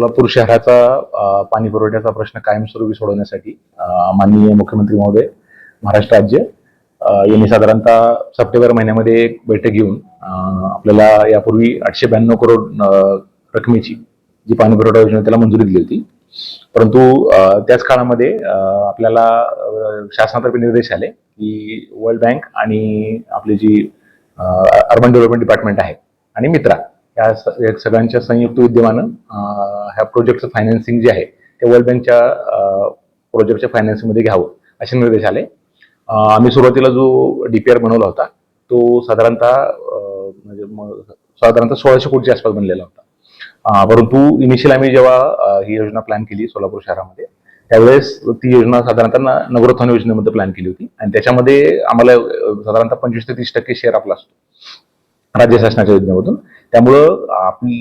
सोलापूर शहराचा पाणी पुरवठ्याचा प्रश्न कायमस्वरूपी सोडवण्यासाठी माननीय मुख्यमंत्री महोदय महाराष्ट्र राज्य यांनी साधारणतः सप्टेंबर महिन्यामध्ये एक बैठक घेऊन आपल्याला यापूर्वी 892 करोड रकमेची जी पाणी पुरवठा योजना त्याला मंजुरी दिली होती. परंतु त्याच काळामध्ये आपल्याला शासनातर्फे निर्देश आले की वर्ल्ड बँक आणि आपली जी अर्बन डेव्हलपमेंट डिपार्टमेंट आहे आणि मित्रा या सगळ्यांच्या संयुक्त विद्यमानं ह्या प्रोजेक्टचं फायनान्सिंग जे आहे ते वर्ल्ड बँकच्या प्रोजेक्टच्या फायनान्सिंगमध्ये घ्यावं असे निर्देश आले. आम्ही सुरुवातीला जो डीपीआर बनवला होता तो साधारणतः 1600 कोटीच्या आसपास बनलेला होता. परंतु इनिशियल आम्ही जेव्हा ही योजना प्लॅन केली सोलापूर शहरामध्ये त्यावेळेस ती योजना साधारणतः नगरोत्थान योजनेमध्ये प्लॅन केली होती आणि त्याच्यामध्ये आम्हाला साधारणतः 25 ते 30% शेअर आपला असतो राज्य शासनाच्या योजनेमधून. त्यामुळं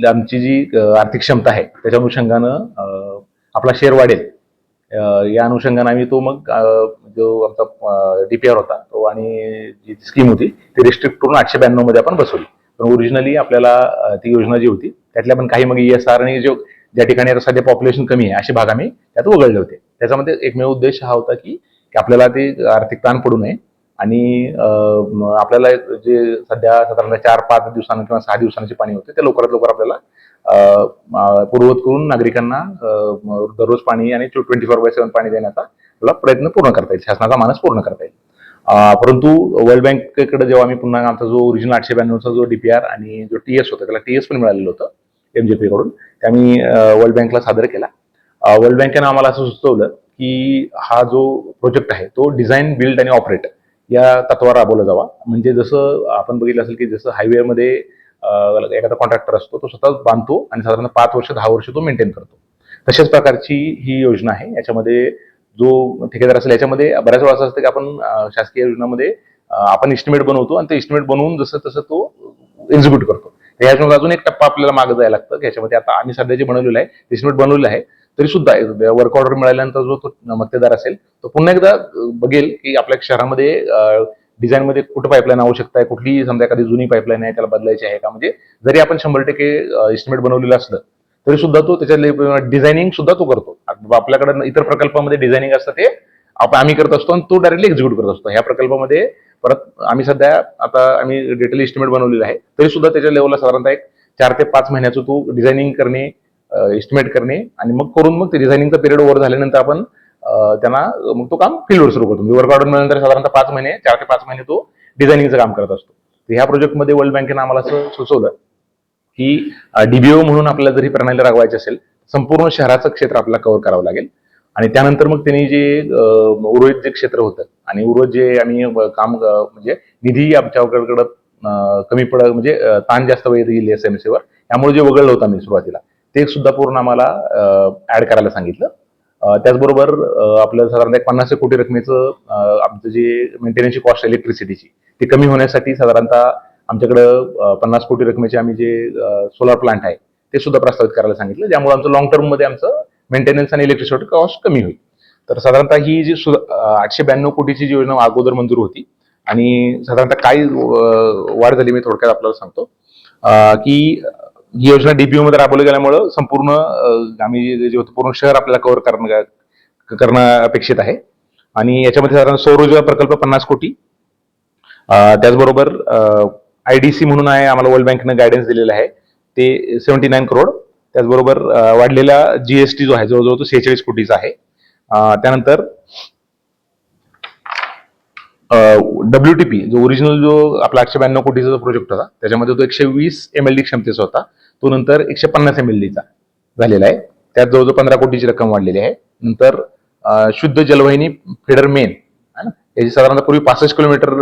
आमची जी आर्थिक क्षमता आहे त्याच्या अनुषंगानं आपला शेअर वाढेल या अनुषंगाने आम्ही तो मग जो आमचा डीपीआर होता तो आणि जी स्कीम होती ती रिस्ट्रिक्ट करून 892 मध्ये आपण बसवली. पण ओरिजिनली आपल्याला ती योजना जी होती त्यातल्या पण काही मग ESR आणि ज्या ठिकाणी आता सध्या पॉप्युलेशन कमी आहे असे भाग आम्ही त्यात वगळले होते. त्याच्यामध्ये एकमेव उद्देश हा होता की आपल्याला ते आर्थिक ताण पडू नये आणि आपल्याला जे सध्या साधारणतः 4-5 दिवसांना किंवा 6 दिवसांचे पाणी होते ते लवकरात लवकर आपल्याला पूर्ववत करून नागरिकांना दररोज पाणी आणि 24/7 पाणी देण्याचा आपला प्रयत्न पूर्ण करता येईल, शासनाचा मानस पूर्ण करता येईल. परंतु वर्ल्ड बँकेकडे जेव्हा आम्ही पुन्हा आमचा जो ओरिजिनल 892चा जो डीपीआर आणि जो TS होता त्याला TS पण मिळालेलं होतं MJP कडून, ते आम्ही वर्ल्ड बँकला सादर केला. वर्ल्ड बँकेनं आम्हाला असं सुचवलं की हा जो प्रोजेक्ट आहे तो डिझाईन, बिल्ड आणि ऑपरेट या तत्वावर राबवला जावा. म्हणजे जसं आपण बघितलं असेल की जसं हायवेमध्ये एखादा कॉन्ट्रॅक्टर असतो तो स्वतः बांधतो आणि साधारण 5 वर्ष 10 वर्ष तो मेंटेन करतो. तशाच प्रकारची ही योजना आहे. याच्यामध्ये जो ठेकेदार असेल याच्यामध्ये बऱ्याच वेळा असं असतं की आपण शासकीय योजनामध्ये आपण इस्टिमेट बनवतो आणि ते इस्टिमेट बनवून जसं तसं तो एक्झिक्यूट करतो. ह्याच्यामध्ये अजून एक टप्पा आपल्याला मागे जायला लागतं की ह्याच्यामध्ये आता आम्ही सध्या जे बनवलेलं आहे इस्टिमेट बनवलेलं आहे तरी सुद्धा वर्क ऑर्डर मिळाल्यानंतर जो तो मक्तेदार असेल तो पुन्हा एकदा बघेल की आपल्या शहरामध्ये डिझाईनमध्ये कुठं पाईपलाईन आवश्यकता आहे, कुठली समजा एखादी जुनी पाईपलाईन आहे त्याला बदलायची आहे का. म्हणजे जरी आपण 100% इस्टिमेट बनवलेलं असलं तरी सुद्धा तो त्याच्या डिझायनिंग सुद्धा तो करतो. आपल्याकडे इतर प्रकल्पामध्ये डिझायनिंग असतं ते आम्ही करत असतो आणि तो डायरेक्टली एक्झिक्यूट करत असतो. ह्या प्रकल्पामध्ये परत आम्ही डिटेल इस्टिमेट बनवलेला आहे तरी सुद्धा त्याच्या लेवलला साधारणतः एक 4 ते 5 महिन्याचं तो डिझायनिंग करणे, इस्टिमेट करणे आणि मग करून मग ते डिझायनिंगचा पिरियड ओव्हर झाल्यानंतर आपण त्यांना मग तो काम फील्डवर सुरू करतो. वर्क ऑर्डर मिळाल्यानंतर साधारणतः 4 ते 5 महिने तो डिझायनिंगचं काम करत असतो. तर ह्या प्रोजेक्टमध्ये वर्ल्ड बँकेनं आम्हाला असं सुचवलं की DBO म्हणून आपल्याला जरी प्रणाली राबवायची असेल संपूर्ण शहराचं क्षेत्र आपल्याला कव्हर करावं लागेल आणि त्यानंतर मग त्यांनी जे उर्वरित जे क्षेत्र होतं आणि उर्वरित जे आम्ही काम म्हणजे निधी आमच्याकडं कमी म्हणजे ताण जास्त वेळ दिली SMC वर, त्यामुळे जे वगळलं होतं आम्ही सुरुवातीला ते सुद्धा पूर्ण आम्हाला ऍड करायला सांगितलं. त्याचबरोबर आपल्याला साधारणतः 50 कोटी रकमेचं आमचं जे मेंटेनन्सची कॉस्ट इलेक्ट्रिसिटीची ती कमी होण्यासाठी साधारणतः आमच्याकडं 50 कोटी रकमेचे आम्ही जे सोलार प्लांट आहे ते सुद्धा प्रस्तावित करायला सांगितलं, ज्यामुळे आमचं लॉंग टर्म मध्ये आमचं मेंटेनन्स आणि इलेक्ट्रिसिटी कॉस्ट कमी होईल. तर साधारणतः ही जी 892 कोटीची जी योजना अगोदर मंजूर होती आणि साधारणतः काय वाढ झाली मी थोडक्यात आपल्याला सांगतो की ही योजना DPO मध्ये राबवली गेल्यामुळं संपूर्ण आम्ही जे होतं पूर्ण शहर आपल्याला कव्हर करणं अपेक्षित आहे. आणि याच्यामध्ये साधारण सौर ऊर्जा प्रकल्प 50 कोटी, त्याचबरोबर IDC म्हणून आहे आम्हाला वर्ल्ड बँकेनं गायडन्स दिलेलं आहे ते 79 करोड. त्याचबरोबर वाढलेला GST जो आहे जवळजवळ तो 46 कोटीचा आहे. त्यानंतर WTP जो ओरिजिनल जो आपला 892 कोटीचा जो प्रोजेक्ट होता त्याच्यामध्ये तो 120 MLD क्षमतेचा होता, तो नंतर 150 MLDचा झालेला आहे. त्यात जवळजवळ 15 कोटीची रक्कम वाढलेली आहे. नंतर शुद्ध जलवाहिनी फेडर मेन याची साधारणतः पूर्वी 65 किलोमीटर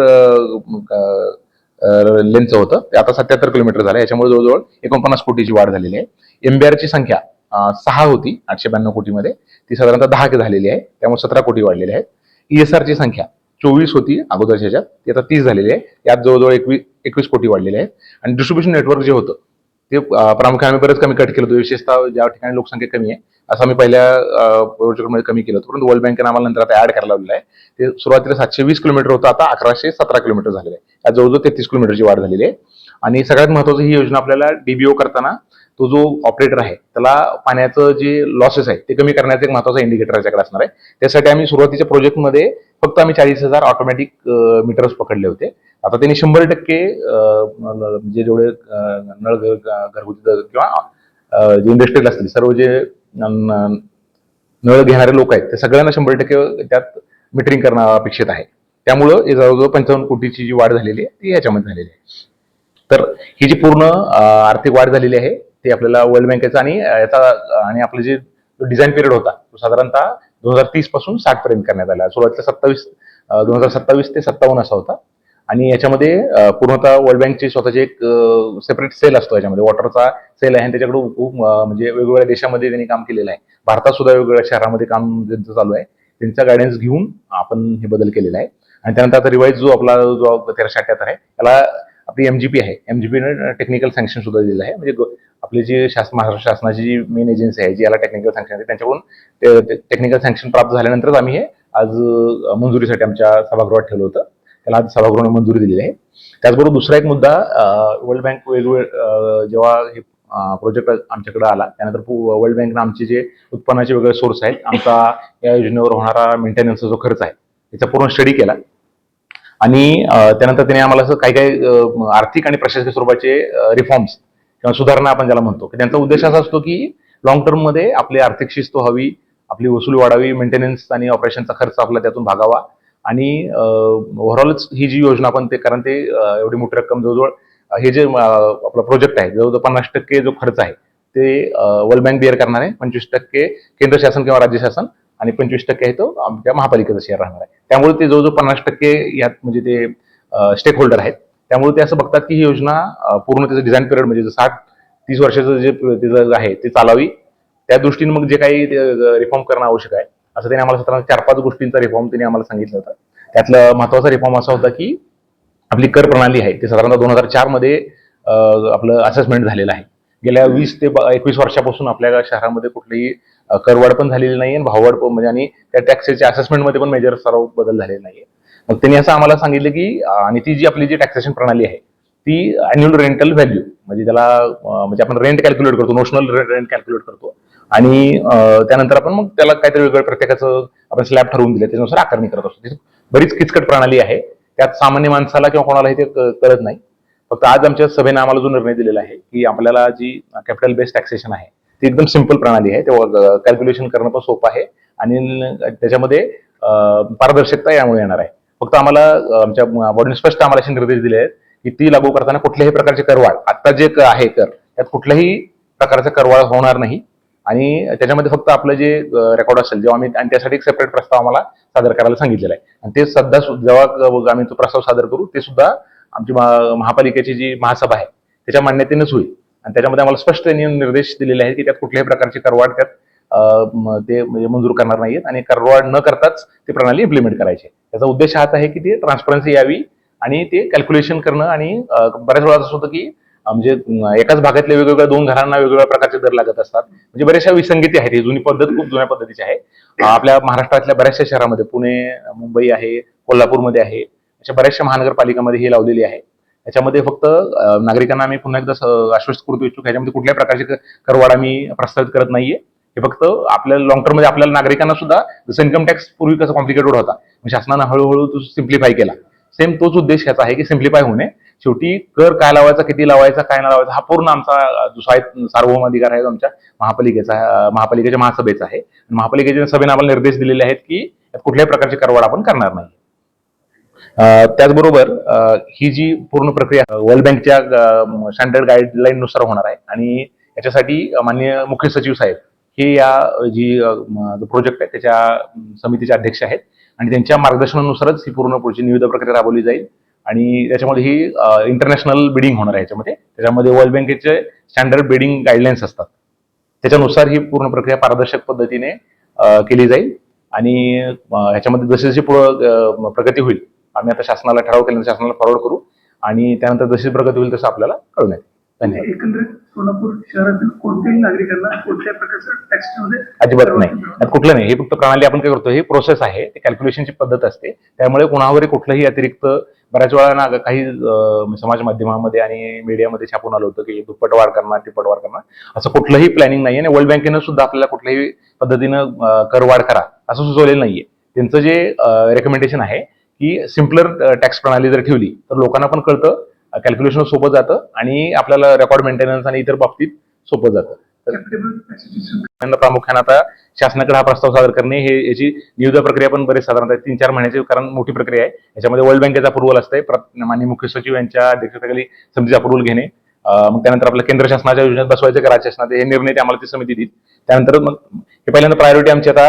लेंथचं होतं ते आता 77 किलोमीटर झालं, याच्यामुळे जवळजवळ 49 कोटीची वाढ झालेली आहे. MBR ची संख्या 6 होती 892 कोटीमध्ये, ती साधारणतः 10 झालेली आहे, त्यामुळे 17 कोटी वाढलेली आहे. ESR ची संख्या 24 होती अगोदरच्या ह्याच्यात, ती आता 30 झालेली आहे, यात जवळजवळ 21 कोटी वाढलेले आहे. आणि डिस्ट्रीब्युशन नेटवर्क जे होतं ते प्रामुख्याने आम्ही बरंच कमी कट केलं होतं, विशेषतः ज्या ठिकाणी लोकसंख्या कमी आहे असं आम्ही पहिल्या प्रोजेक्टमध्ये कमी केलं होतं. परंतु वर्ल्ड बँकेनं आम्हाला नंतर आता ऍड करायला लावलेलं आहे. ते सुरुवातीला 720 किलोमीटर होतं, आता 1117 किलोमीटर झालेलं आहे, यात जवळजवळ 33 किलोमीटरची वाढ झालेली आहे. आणि सगळ्यात महत्त्वाचं ही योजना आपल्याला DBO करताना तो जो ऑपरेटर आहे त्याला पाण्याचं जे लॉसेस आहे ते कमी करण्याचा एक महत्वाचा इंडिकेटर याच्याकडे असणार आहे. त्यासाठी आम्ही सुरुवातीच्या प्रोजेक्टमध्ये फक्त आम्ही 40,000 ऑटोमॅटिक मीटर्स पकडले होते. आता त्यांनी 100% जे जेवढे नळ घरगुती किंवा जे इंडस्ट्रियल असतील सर्व जे नळ घेणारे लोक आहेत ते सगळ्यांना 100% त्यात मीटरिंग करणं अपेक्षित आहे. त्यामुळं जवळजवळ 55 कोटीची जी वाढ झालेली आहे ती याच्यामध्ये झालेली आहे. तर ही जी पूर्ण आर्थिक वाढ झालेली आहे ती आपल्याला वर्ल्ड बँकेचा आणि याचा आणि आपलं जे डिझाईन पिरियड होता तो साधारणतः 2030 पासून 60 पर्यंत करण्यात आला. सुरुवातीला 2027 ते 57 असा होता. आणि याच्यामध्ये पूर्णतः वर्ल्ड बँकची स्वतःची एक सेपरेट सेल असतो. याच्यामध्ये वॉटरचा सेल आहे आणि त्याच्याकडे खूप म्हणजे वेगवेगळ्या देशामध्ये त्यांनी काम केलेलं आहे. भारतात सुद्धा वेगवेगळ्या शहरामध्ये काम ज्यांचं चालू आहे त्यांचा गायडन्स घेऊन आपण हे बदल केलेला आहे. आणि त्यानंतर आता रिवाईज जो आपला जो 1378 आहे त्याला आपली MGP आहे, MGPने टेक्निकल सँक्शन सुद्धा दिलेलं आहे. म्हणजे आपली जी महाराष्ट्र शासनाची जी मेन एजन्सी आहे जी याला टेक्निकल सँक्शन आहे त्यांच्याकडून टेक्निकल सँक्शन प्राप्त झाल्यानंतरच आम्ही हे आज मंजुरीसाठी आमच्या सभागृहात ठेवलं होतं. त्याला आज सभागृहाने मंजुरी दिलेली आहे. त्याचबरोबर दुसरा एक मुद्दा, वर्ल्ड बँक जेव्हा हे प्रोजेक्ट आमच्याकडे आला त्यानंतर वर्ल्ड बँकनं आमचे जे उत्पन्नाचे वेगळे सोर्स आहेत, आमचा या योजनेवर होणारा मेंटेनन्सचा जो खर्च आहे त्याचा पूर्ण स्टडी केला. आणि त्यानंतर त्याने आम्हाला असं काही काही आर्थिक आणि प्रशासकीय स्वरूपाचे रिफॉर्म्स किंवा सुधारणा आपण ज्याला म्हणतो की त्यांचा उद्देश असा असतो की लॉंग टर्म मध्ये आपली आर्थिक शिस्त व्हावी, आपली वसुली वाढावी, मेंटेनन्स आणि ऑपरेशनचा खर्च आपला त्यातून भागावा. आणि ओव्हरऑलच ही जी योजना आपण ते कारण ते एवढी मोठी रक्कम जवळजवळ हे जे आपला प्रोजेक्ट आहे जवळजवळ 50% जो खर्च आहे ते वर्ल्ड बँक बिअर करणार आहे. 25% केंद्र शासन किंवा राज्य शासन आणि 25% आहे तो आमच्या महापालिकेचा शेअर राहणार आहे. त्यामुळे ते जवळजवळ 50% यात म्हणजे ते स्टेक होल्डर आहेत. त्यामुळे ते असं बघतात की ही योजना पूर्ण त्याचं डिझाईन पिरियड म्हणजे 60-30 वर्षाचं जे तिचं आहे ते चालावी. त्या दृष्टीने मग जे काही रिफॉर्म करणं आवश्यक आहे असं त्यांनी आम्हाला 4-5 गोष्टींचा रिफॉर्म त्यांनी आम्हाला सांगितलं होतं. त्यातला महत्वाचा रिफॉर्म असा होता की आपली कर प्रणाली आहे ते साधारणतः 2004 मध्ये आपलं असेसमेंट झालेलं आहे. गेल्या 20 ते 21 वर्षापासून आपल्या शहरामध्ये कुठलीही करवाढ पण झालेली नाही आणि भाववाढ पण म्हणजे आणि त्या टॅक्सेच्या असेसमेंटमध्ये पण मेजर सर्व बदल झालेले नाहीये. मग त्यांनी असं आम्हाला सांगितलं की आणि ती जी आपली जी टॅक्सेशन प्रणाली आहे ती अॅन्युअल रेंटल व्हॅल्यू म्हणजे त्याला म्हणजे आपण रेंट कॅल्क्युलेट करतो, नोशनल रेंट कॅल्क्युलेट करतो आणि त्यानंतर आपण मग त्याला काहीतरी वेगळं प्रत्येकाचं आपण स्लॅब ठरवून दिले त्यानुसार आकारणी करत असतो. बरीच किचकट प्रणाली आहे. त्यात सामान्य माणसाला किंवा कोणालाही ते कळत नाही. फक्त आज आमच्या सभेने आम्हाला जो निर्णय दिलेला आहे की आपल्याला जी कॅपिटल बेस्ड टॅक्सेशन आहे ती एकदम सिंपल प्रणाली आहे. तेव्हा कॅल्क्युलेशन करणं पण सोपं आहे आणि त्याच्यामध्ये पारदर्शकता यामुळे येणार आहे. फक्त आम्हाला आमच्या बॉडीने स्पष्ट आम्हाला असे निर्देश दिले आहेत की ती लागू करताना कुठल्याही प्रकारचे करवाढ आता जे आहे कर त्यात कुठल्याही प्रकारचा करवाढ होणार नाही. आणि त्याच्यामध्ये फक्त आपलं जे रेकॉर्ड असेल जेव्हा आम्ही आणि त्यासाठी एक सेपरेट प्रस्ताव आम्हाला सादर करायला सांगितलेला आहे. आणि ते सध्या जेव्हा आम्ही तो प्रस्ताव सादर करू ते सुद्धा आमची महापालिकेची जी महासभा आहे त्याच्या मान्यतेनेच होईल. आणि त्याच्यामध्ये आम्हाला स्पष्ट निर्देश दिलेले आहेत की त्यात कुठल्याही प्रकारची करवाढ त्यात ते म्हणजे मंजूर करणार नाहीत आणि करवाढ न करताच ती प्रणाली इम्प्लिमेंट करायची. त्याचा उद्देश हाच आहे की ती ट्रान्सपरन्सी यावी आणि ते कॅल्क्युलेशन करणं. आणि बऱ्याच वेळा असं होतं की म्हणजे एकाच भागातल्या वेगवेगळ्या 2 घरांना वेगवेगळ्या प्रकारचे दर लागत असतात. म्हणजे बऱ्याचशा विसंगती आहेत. ही जुनी पद्धत खूप जुन्या पद्धतीची आहे. आपल्या महाराष्ट्रातल्या बऱ्याचशा शहरामध्ये पुणे, मुंबई आहे, कोल्हापूरमध्ये आहे, अशा बऱ्याचशा महानगरपालिकांमध्ये ही लावलेली आहे. याच्यामध्ये फक्त नागरिकांना आम्ही पुन्हा एकदा आश्वस्त करतो इच्छुक ह्याच्यामध्ये कुठल्याही प्रकारची करवाढ आम्ही प्रस्तावित करत नाहीये. हे फक्त आपल्या लॉंग टर्म मध्ये आपल्याला नागरिकांना सुद्धा जसं इन्कम टॅक्स पूर्वी कसं कॉम्प्लिकेटेड होता शासनानं हळूहळू तो सिम्प्लिफाय केला. सेम तोच उद्देश ह्याचा आहे की सिम्प्लिफाय होणे. शेवटी कर काय लावायचा, किती लावायचा, काय नाही लावायचा हा पूर्ण आमचा जो सार्वभौम अधिकार आहे आमच्या महापालिकेच्या महासभेचा आहे. महापालिकेच्या सभेने आम्हाला निर्देश दिलेले आहेत की कुठल्याही प्रकारची करवाढ आपण करणार नाही. त्याचबरोबर ही जी पूर्ण प्रक्रिया वर्ल्ड बँकच्या स्टँडर्ड गाईडलाईन नुसार होणार आहे आणि याच्यासाठी माननीय मुख्य सचिव साहेब हे या जी प्रोजेक्ट आहे त्याच्या समितीचे अध्यक्ष आहेत आणि त्यांच्या मार्गदर्शनानुसारच ही पूर्ण पुढची निविदा प्रक्रिया राबवली जाईल. आणि त्याच्यामध्ये ही इंटरनॅशनल बिडिंग होणार आहे. त्याच्यामध्ये वर्ल्ड बँकेचे स्टँडर्ड बिडिंग गाईडलाईन्स असतात त्याच्यानुसार ही पूर्ण प्रक्रिया पारदर्शक पद्धतीने केली जाईल. आणि ह्याच्यामध्ये जशी जशी प्रगती होईल आम्ही आता शासनाला ठराव केल्यानंतर शासनाला फॉरवर्ड करू आणि त्यानंतर जशी प्रगती होईल तसं आपल्याला कळवण्यात येईल. धन्यवाद. एकंदरीत सोलापूर शहरातील कोणत्याही नागरिकांना कोणत्याही प्रकारचं टॅक्समध्ये अजिबात नाही, कुठलं नाही. हे फक्त प्रणाली आपण काय करतो, ही प्रोसेस आहे, ती कॅल्क्युलेशनची पद्धत असते. त्यामुळे कोणावरही कुठलंही अतिरिक्त बऱ्याच वेळा ना काही समाज माध्यमामध्ये आणि मीडियामध्ये छापून आलं होतं की दुप्पट वाढ करणार तिप्पट वाढ करणार, असं कुठलंही प्लॅनिंग नाहीये आणि वर्ल्ड बँकेनं सुद्धा आपल्याला कुठल्याही पद्धतीनं करवाढ करा असं सुचवलेलं नाहीये. त्यांचं जे रेकमेंडेशन आहे की सिम्पलर टॅक्स प्रणाली जर ठेवली तर लोकांना पण कळतं, कॅल्क्युलेशन सोपं जातं आणि आपल्याला रेकॉर्ड मेंटेनन्स आणि इतर बाबतीत सोपं जातं. Acceptable taxation. प्रामुख्याने आता शासनाकडे हा प्रस्ताव सादर करणे हे याची निविदा प्रक्रिया पण बरेच साधारणतः 3-4 महिन्याची, कारण मोठी प्रक्रिया आहे. याच्यामध्ये वर्ल्ड बँकेचा अप्रुव्हल असते, माननीय मुख्य सचिव यांच्या अध्यक्षतेखाली समितीचा अप्रुव्हल घेणे, मग त्यानंतर आपल्या केंद्र शासनाच्या योजनेत बसवायचे का राज्य शासनात, हे निर्णय ते आम्हाला ती समिती देईल. त्यानंतर मग हे पहिल्यांदा प्रायोरिटी आमची आता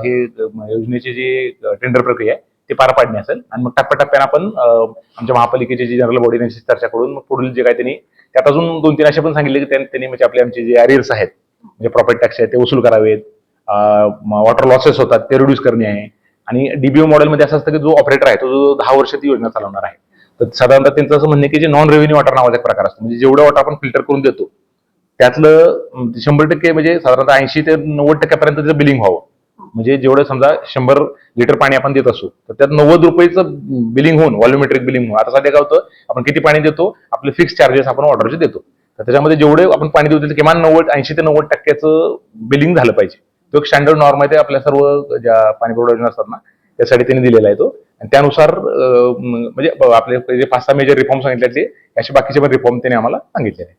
हे योजनेची जी टेंडर प्रक्रिया आहे ते पार पाडणे असेल आणि मग टप्प्याटप्प्याने आपण आमच्या महापालिकेचे जे जनरल बॉडी त्यांची चर्चा करून मग पुढील जे काय त्यांनी त्यात अजून 2-3 असे पण सांगितले की त्यांनी म्हणजे आपले आमचे जे अरियर्स आहेत म्हणजे प्रॉपर्टी टॅक्स आहे ते वसूल करावेत, वॉटर लॉसेस होतात ते रिड्यूस करणे आहे आणि डीबीओ मॉडेलमध्ये असं असतं की जो ऑपरेटर आहे तो जो 10 वर्ष ती योजना चालवणार आहे. तर साधारणतः त्यांचं असं म्हणणं आहे की जे नॉन रेव्हेन्यू वॉटर नावाचा एक प्रकार असतो, म्हणजे जेवढं वॉटर आपण फिल्टर करून देतो त्यातलं 100% म्हणजे साधारणतः 80 ते 90% त्याचं बिलिंग व्हावं. म्हणजे जेवढं समजा 100 लिटर पाणी आपण देत असू तर त्यात 90 रुपयेचं बिलिंग होऊन, व्हॉल्युमेट्रिक बिलिंग होऊन, आता सध्या काय होतं आपण किती पाणी देतो आपले फिक्स चार्जेस आपण वॉटरचे देतो, तर त्याच्यामध्ये जेवढे आपण पाणी देऊ त्याचं किमान 80 ते 90% बिलिंग झालं पाहिजे. तो एक स्टँडर्ड नॉर्म आहे, ते आपल्या सर्व ज्या पाणी पुरवठा योजना असतात ना त्यासाठी त्यांनी दिलेला आहे तो, आणि त्यानुसार म्हणजे आपले जे 5-6 मेजर रिफॉर्म सांगितले असे बाकीचे पण रिफॉर्म त्यांनी आम्हाला सांगितले आहे.